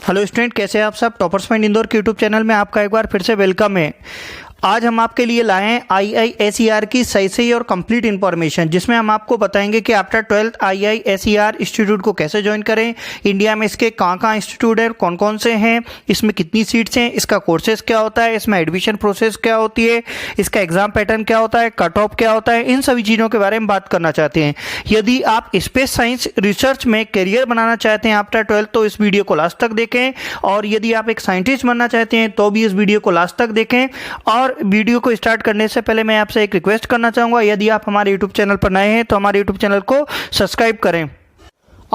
Hello student, कैसे हैं आप सब। टॉपर्स माइंड इंदौर के यूट्यूब चैनल में आपका एक बार फिर से वेलकम है। आज हम आपके लिए लाए हैं IISER की सही और कंप्लीट इन्फॉर्मेशन, जिसमें हम आपको बताएंगे कि आफ्टर 12th IISER इंस्टीट्यूट को कैसे ज्वाइन करें, इंडिया में इसके कहाँ इंस्टीट्यूट है, कौन कौन से हैं, इसमें कितनी सीट्स हैं, इसका कोर्सेज क्या होता है, इसमें एडमिशन प्रोसेस क्या होती है, इसका एग्जाम पैटर्न क्या होता है, कट ऑफ क्या होता है, इन सभी चीज़ों के बारे में बात करना चाहते हैं। यदि आप स्पेस साइंस रिसर्च में करियर बनाना चाहते हैं आफ्टर 12th तो इस वीडियो को लास्ट तक देखें, और यदि आप एक साइंटिस्ट बनना चाहते हैं तो भी इस वीडियो को लास्ट तक देखें। और वीडियो को स्टार्ट करने से पहले मैं आपसे एक रिक्वेस्ट करना चाहूँगा, यदि आप हमारे यूट्यूब चैनल पर नए हैं तो हमारे यूट्यूब चैनल को सब्सक्राइब करें।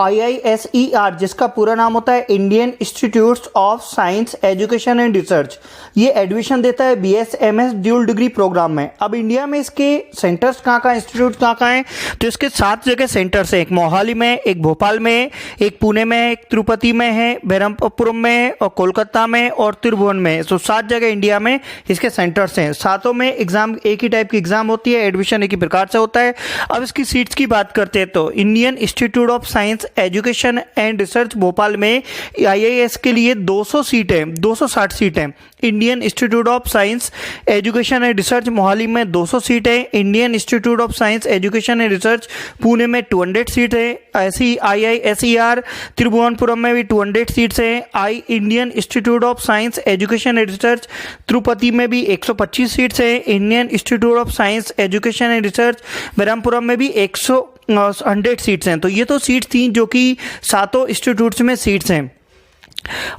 IISER, जिसका पूरा नाम होता है Indian institutes of Science Education and research, ये एडमिशन देता है BS-MS ड्यूल डिग्री प्रोग्राम में। अब इंडिया में इसके सेंटर्स कहाँ इंस्टीट्यूट कहाँ हैं, तो इसके 7 जगह सेंटर्स हैं। एक मोहाली में, एक भोपाल में, एक पुणे में, एक तिरुपति में है, बेरमपुरम में, और कोलकाता में, और त्रिभुवन में। तो 7 जगह इंडिया में इसके सेंटर्स हैं। सातों में एग्जाम एक ही टाइप की एग्जाम होती है, एडमिशन एक ही प्रकार से होता है। अब इसकी सीट्स की बात करते हैं तो Indian Institute of Science Education and research Bhopal में IIS के लिए 200 सीट है, 260 सीट है। Indian Institute of Science Education and research Mohali में 200 सीट है। Indian Institute of Science Education and research Pune में 200 सीट है। ऐसी IISER त्रिभुवनपुरम में भी 200 सीट्स है। Indian Institute of Science Education and Research Tirupati में भी 125 सीट्स है। Indian Institute of Science Education and Research Berhampur में भी 100 सीट्स हैं। तो ये तो सीट्स थी जो कि सातों इंस्टीट्यूट्स में सीट्स हैं।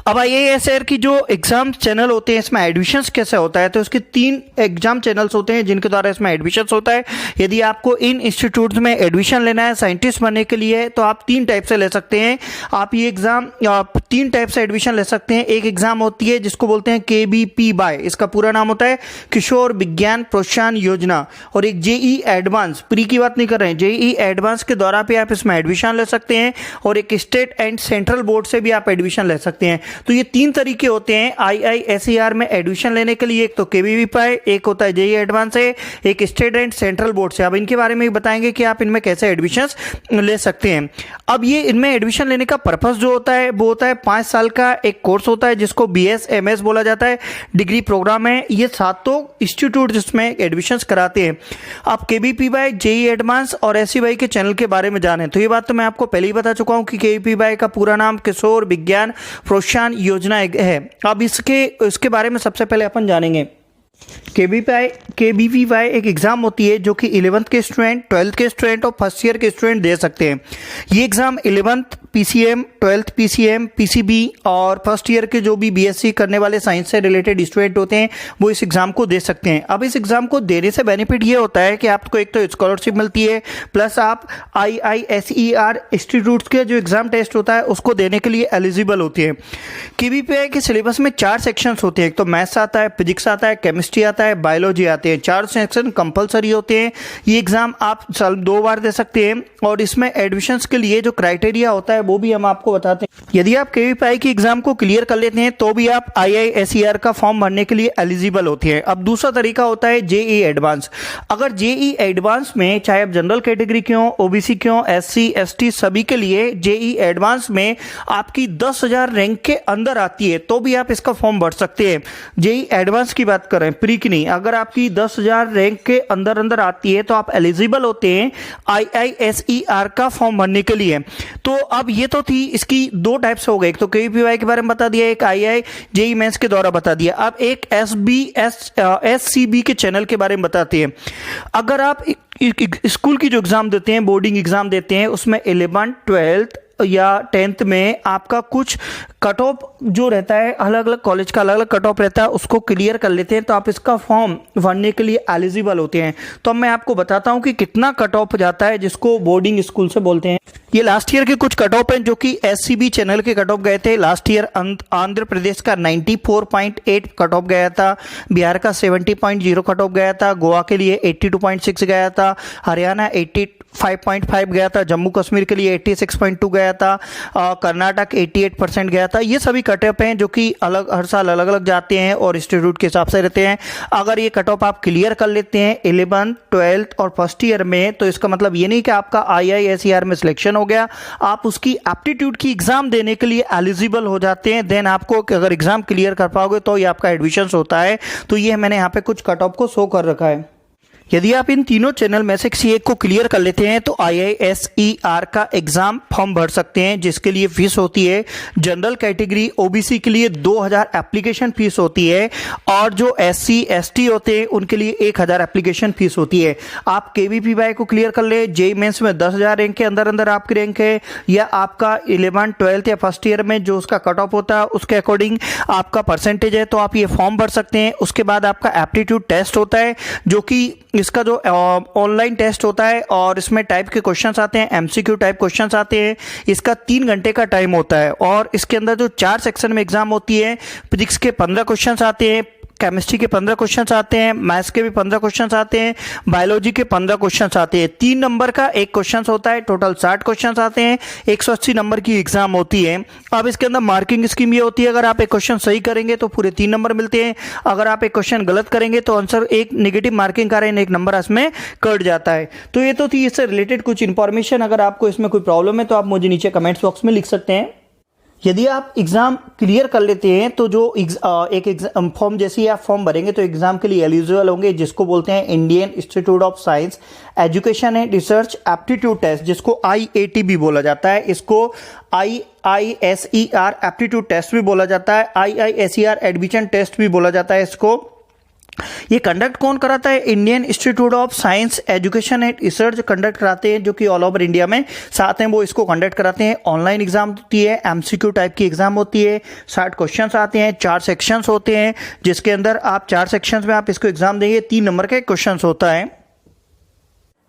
अब IISER की जो एग्जाम चैनल होते हैं, इसमें एडमिशन्स कैसे होता है, तो इसके 3 एग्जाम चैनल्स होते हैं जिनके द्वारा इसमें एडमिशन्स होता है। यदि आपको इन इंस्टीट्यूट्स में एडमिशन लेना है साइंटिस्ट बनने के लिए, तो आप 3 टाइप से ले सकते हैं। आप ये एग्जाम 3 टाइप से एडमिशन ले सकते हैं। एक एग्जाम होती है जिसको बोलते हैं KBPY, इसका पूरा नाम होता है किशोर विज्ञान प्रोत्साहन योजना। और एक JEE एडवांस, प्री की बात नहीं कर रहे हैं, JEE एडवांस के द्वारा भी आप इसमें एडमिशन ले सकते हैं। और एक स्टेट एंड सेंट्रल बोर्ड से भी आप एडमिशन ले सकते हैं। तो ये 3 तरीके होते हैं IISER में एडमिशन लेने के लिए। एक तो KBPY, एक होता है JEE एडवांस है, एक स्टेट एंड सेंट्रल बोर्ड से। अब इनके बारे में भी बताएंगे कि आप इनमें कैसे एडमिशन ले सकते हैं। अब ये इनमें एडमिशन लेने का पर्पस जो होता है वो होता है 5 साल का एक कोर्स होता है जिसको BS-MS बोला जाता है, डिग्री प्रोग्राम है। ये सातों इंस्टीट्यूट जिसमें एडमिशन कराते हैं। आप KBPY, JEE एडवांस और SEY के चैनल के बारे में जानें तो ये बात तो मैं आपको पहले ही बता चुका हूं कि KBPY का पूरा नाम किशोर विज्ञान प्रोत्साहन योजना है। अब इसके बारे में सबसे पहले अपन जानेंगे। KBPY एक एग्जाम होती है जो कि 11th के स्टूडेंट, 12th के स्टूडेंट और फर्स्ट ईयर के स्टूडेंट दे सकते हैं। ये exam 11th PCM, 12th PCM, PCB और फर्स्ट ईयर के जो भी BSc करने वाले साइंस से रिलेटेड स्टूडेंट होते हैं वो इस एग्जाम को दे सकते हैं। अब इस एग्जाम को देने से बेनिफिट ये होता है कि आपको एक तो स्कॉलरशिप मिलती है, प्लस आप IISER इंस्टीट्यूट के जो एग्जाम टेस्ट होता है उसको देने के लिए एलिजिबल होती है। KBPY के सिलेबस में 4 सेक्शंस होते हैं। एक तो मैथ्स आता है, फिजिक्स आता है, केमिस्ट्री आता है, बायोलॉजी आते हैं। 4 सेक्शन कंपलसरी होते हैं। ये एग्जाम आप साल 2 बार दे सकते हैं। और इसमें एडमिशन्स के लिए जो क्राइटेरिया होता है वो भी हम आपको बताते हैं। यदि आप KBPY की एग्जाम को क्लियर कर लेते हैं तो भी आप IISER का फॉर्म भरने के लिए एलिजिबल होती है। अब दूसरा तरीका होता है JEE एडवांस। अगर JEE एडवांस में चाहे आप जनरल कैटेगरी के हो, OBC के हो, SC ST सभी के लिए JEE एडवांस में आपकी 10,000 रैंक के अंदर आती है तो भी आप इसका फॉर्म भर सकते हैं। JEE एडवांस की बात करें, प्री की नहीं, अगर आपकी 10,000 रैंक के अंदर आती है तो आप एलिजिबल होते हैं IISER का फॉर्म भरने के लिए। तो अब ये तो थी इसकी 2 टाइप्स हो गए। एक तो KBPY के बारे में बता दिया, एक JEE मेंस के द्वारा बता दिया। अब एक SCB के चैनल के बारे में बताते हैं। अगर आप स्कूल की जो एग्जाम देते हैं, बोर्डिंग एग्जाम देते हैं, उसमें 11th, 12th या 10th में आपका कुछ कट ऑफ जो रहता है, अलग अलग कॉलेज का अलग अलग कट ऑफ रहता है, उसको क्लियर कर लेते हैं तो आप इसका फॉर्म भरने के लिए एलिजिबल होते हैं। तो अब मैं आपको बताता हूं कि कितना कट ऑफ जाता है जिसको बोर्डिंग स्कूल से बोलते हैं। ये लास्ट ईयर के कुछ कट ऑफ हैं जो कि SCB चैनल के कट ऑफ गए थे। लास्ट ईयर आंध्र प्रदेश का 94.8 कट ऑफ गया था, बिहार का 70.0 कट ऑफ गया था, गोवा के लिए 82.6 गया था, हरियाणा 85.5 गया था, जम्मू कश्मीर के लिए 86.2 गया था, कर्नाटक 88% गया था। ये सभी कट ऑफ हैं जो कि अलग हर साल अलग अलग जाते हैं और इंस्टीट्यूट के हिसाब से रहते हैं। अगर ये कट ऑफ आप क्लियर कर लेते हैं 11th, 12th और फर्स्ट ईयर में, तो इसका मतलब ये नहीं कि आपका IISER में सिलेक्शन हो गया, आप उसकी एप्टीट्यूड की एग्जाम देने के लिए एलिजिबल हो जाते हैं। देन आपको अगर एग्जाम क्लियर कर पाओगे तो ये आपका एडमिशन होता है। तो ये मैंने यहाँ पे कुछ कट ऑफ को शो कर रखा है। यदि आप इन तीनों चैनल में से किसी एक को क्लियर कर लेते हैं तो IISER का एग्जाम फॉर्म भर सकते हैं, जिसके लिए फीस होती है जनरल कैटेगरी OBC के लिए 2000 एप्लीकेशन फीस होती है, और जो SC ST होते हैं उनके लिए 1000 एप्लीकेशन फीस होती है। आप KVPY को क्लियर कर ले, JEE मेंस में 10,000 रैंक के अंदर अंदर आपकी रैंक है, या आपका 11th, 12th या फर्स्ट ईयर में जो उसका कट ऑफ होता है उसके अकॉर्डिंग आपका परसेंटेज है, तो आप ये फॉर्म भर सकते हैं। उसके बाद आपका एप्टीट्यूड टेस्ट होता है, जो कि इसका जो ऑनलाइन टेस्ट होता है, और इसमें टाइप के क्वेश्चंस आते हैं, MCQ टाइप क्वेश्चंस आते हैं। इसका 3 घंटे का टाइम होता है, और इसके अंदर जो 4 सेक्शन में एग्जाम होती है, फिजिक्स के 15 क्वेश्चंस आते हैं, केमिस्ट्री के 15 क्वेश्चंस आते हैं, मैथ्स के भी 15 क्वेश्चंस आते हैं, बायोलॉजी के 15 क्वेश्चंस आते हैं। 3 नंबर का एक क्वेश्चन होता है, टोटल 60 क्वेश्चंस आते हैं, 180 नंबर की एग्जाम होती है। अब इसके अंदर मार्किंग स्कीम ये होती है, अगर आप एक क्वेश्चन सही करेंगे तो पूरे 3 नंबर मिलते हैं, अगर आप एक क्वेश्चन गलत करेंगे तो आंसर एक नेगेटिव मार्किंग का एक नंबर इसमें कट जाता है। तो ये तो थी इससे रिलेटेड कुछ इंफॉर्मेशन। अगर आपको इसमें कोई प्रॉब्लम है तो आप मुझे नीचे कमेंट्स बॉक्स में लिख सकते हैं। यदि आप एग्जाम क्लियर कर लेते हैं तो जो एक एग्जाम फॉर्म जैसे ही आप फॉर्म भरेंगे तो एग्जाम के लिए एलिजिबल होंगे, जिसको बोलते हैं Indian Institute of Science Education and Research aptitude test, जिसको IAT भी बोला जाता है। इसको IISER एप्टीट्यूड टेस्ट भी बोला जाता है, IISER एडमिशन टेस्ट भी बोला जाता है इसको। ये कंडक्ट कौन कराता है? Indian Institute of Science Education and research conduct कराते हैं, जो कि ऑल ओवर इंडिया में 7 हैं, वो इसको कंडक्ट कराते हैं। ऑनलाइन एग्जाम होती है, MCQ टाइप की एग्जाम होती है, 60 क्वेश्चंस आते हैं, 4 सेक्शंस होते हैं, जिसके अंदर आप 4 सेक्शंस में आप इसको एग्जाम देंगे, 3 नंबर का क्वेश्चंस होता है।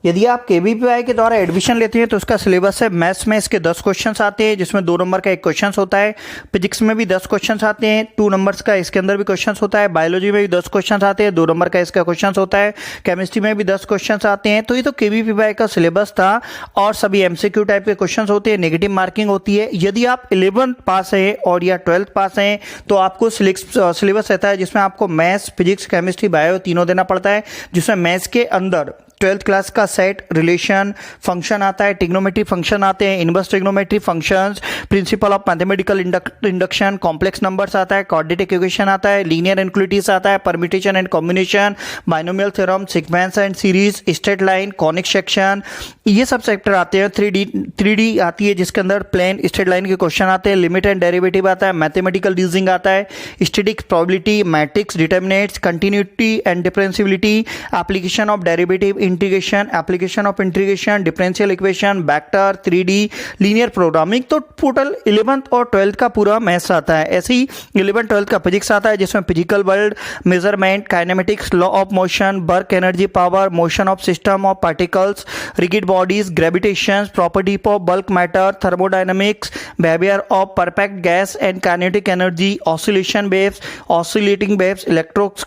यदि आप KVPY के द्वारा एडमिशन लेते हैं तो उसका सिलेबस है, मैथ्स में इसके 10 क्वेश्चंस आते हैं, जिसमें 2 नंबर का एक क्वेश्चन होता है, फिजिक्स में भी 10 क्वेश्चंस आते हैं, 2 नंबर्स का इसके अंदर भी क्वेश्चंस होता है, बायोलॉजी में भी 10 क्वेश्चंस आते हैं, 2 नंबर का इसका क्वेश्चन होता है, केमिस्ट्री में भी 10 क्वेश्चंस आते हैं। तो ये तो KVPY का सिलेबस था, और सभी MCQ टाइप के क्वेश्चन होते हैं, नेगेटिव मार्किंग होती है। यदि आप 11th पास है और या 12th पास हैं तो आपको सिलेबस रहता है, जिसमें आपको मैथ्स, फिजिक्स, केमिस्ट्री, बायो तीनों देना पड़ता है, जिसमें मैथ्स के अंदर 12th क्लास का सेट, रिलेशन, फंक्शन आता है, ट्रिग्नोमेट्री फंक्शन आते हैं, inverse trigonometry functions, principle of mathematical induction, complex numbers आता है, क्वाड्रेटिक इक्वेशन आता है, लीनियर इनक्वलिटीज आता है, permutation and combination, binomial theorem, sequence and series, straight line, conic section, ये सब सेक्टर आते हैं। 3D आती है, जिसके अंदर प्लेन स्ट्रेट लाइन के क्वेश्चन आते हैं, लिमिट एंड डेरिवेटिव आता है, मैथमेटिकल रीजनिंग आता है, statistics, probability, matrix, determinants, continuity and differentiability, application of derivative, integration, application of integration, differential equation, vector, 3D, linear programming. तो टोटल 11th और 12th का पूरा मैथ्स आता है। ऐसे ही 11th 12th का फिजिक्स आता है, जिसमें physical world, measurement, kinematics, law of motion, work energy power, motion of system of particles, rigid bodies, gravitation, property of bulk matter, thermodynamics, behaviour of perfect gas and kinetic energy, oscillation waves, oscillating waves,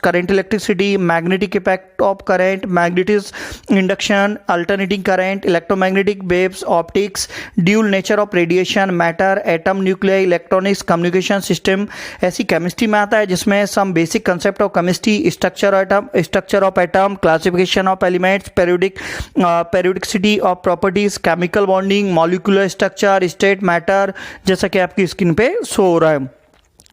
current, electricity, magnetic effect of current, magnetism, induction, alternating current, electromagnetic waves, optics, dual nature of radiation, matter, atom, nuclear, electronics, communication system. ऐसी chemistry में आता है, जिसमें some basic concept of chemistry, structure of atom, classification of elements, periodicity of properties, chemical bonding, molecular structure, state, matter, जैसा कि आपकी screen पे show हो रहा है।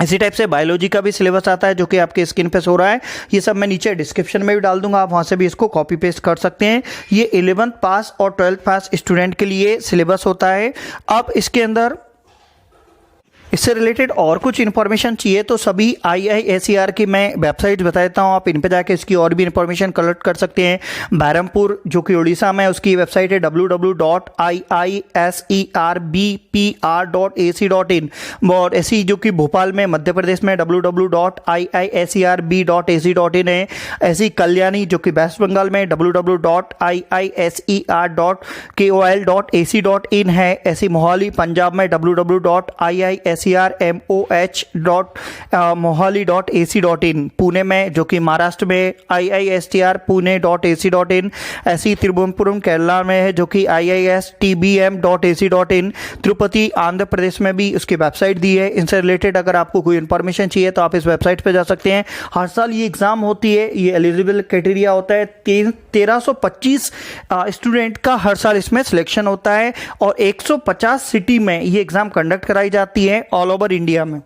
इसी टाइप से बायोलॉजी का भी सिलेबस आता है, जो कि आपके स्क्रीन पे शो रहा है। ये सब मैं नीचे डिस्क्रिप्शन में भी डाल दूंगा, आप वहां से भी इसको कॉपी पेस्ट कर सकते हैं। ये 11th पास और 12th पास स्टूडेंट के लिए सिलेबस होता है। अब इसके अंदर इससे रिलेटेड और कुछ इन्फॉर्मेशन चाहिए तो सभी IISER की मैं वेबसाइट बता देता हूँ, आप इन पे जाके इसकी और भी इन्फॉर्मेशन कलेक्ट कर सकते हैं। बहरमपुर जो कि उड़ीसा में, उसकी वेबसाइट है www.iiserbpr.ac.in, और ऐसी जो कि भोपाल में मध्य प्रदेश में www.iiserb.ac.in है। ऐसी कल्याणी जो कि वेस्ट बंगाल में www.iiser.kol.ac.in है। ऐसी मोहाली पंजाब में www.iiser IISERMOH.mohali.ac.in पुणे में, जो कि महाराष्ट्र में IISTR Pune.ac.in, ऐसी तिरुवनंतपुरम केरला में है जो कि IISTBM.ac.in, तिरुपति आंध्र प्रदेश में भी उसकी वेबसाइट दी है। इनसे रिलेटेड अगर आपको कोई इन्फॉर्मेशन चाहिए तो आप इस वेबसाइट पे जा सकते हैं। हर साल ये एग्ज़ाम होती है, ये एलिजिबल क्राइटेरिया होता है, 1325 स्टूडेंट का हर साल इसमें सिलेक्शन होता है और 150 सिटी में ये एग्ज़ाम कंडक्ट कराई जाती है ऑल ओवर इंडिया में।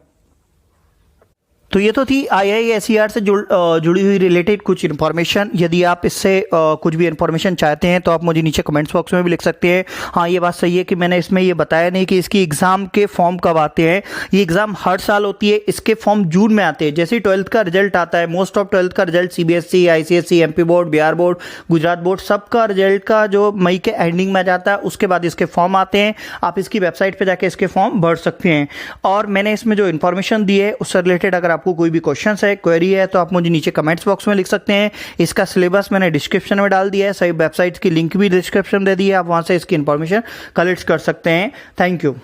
तो ये तो थी IISER से जुड़ी हुई रिलेटेड कुछ इन्फॉर्मेशन। यदि आप इससे कुछ भी इन्फॉर्मेशन चाहते हैं तो आप मुझे नीचे कमेंट्स बॉक्स में भी लिख सकते हैं। हाँ, ये बात सही है कि मैंने इसमें ये बताया नहीं कि इसकी एग्ज़ाम के फॉर्म कब आते हैं। ये एग्ज़ाम हर साल होती है, इसके फॉर्म जून में आते हैं। जैसे ही 12th का रिजल्ट आता है, मोस्ट ऑफ 12th का result CBSE, ICSE, MP board, Bihar board, Gujarat board, सबका रिजल्ट का जो मई के एंडिंग में जाता है, उसके बाद इसके फॉर्म आते हैं। आप इसकी वेबसाइट पर जाके इसके फॉर्म भर सकते हैं। और मैंने इसमें जो इन्फॉर्मेशन दी है उससे रिलेटेड अगर आपको कोई भी क्वेश्चन है, क्वेरी है, तो आप मुझे नीचे कमेंट्स बॉक्स में लिख सकते हैं। इसका सिलेबस मैंने डिस्क्रिप्शन में डाल दिया है, सभी वेबसाइट्स की लिंक भी डिस्क्रिप्शन दे दी है, आप वहां से इसकी इंफॉर्मेशन कलेक्ट कर सकते हैं। Thank you.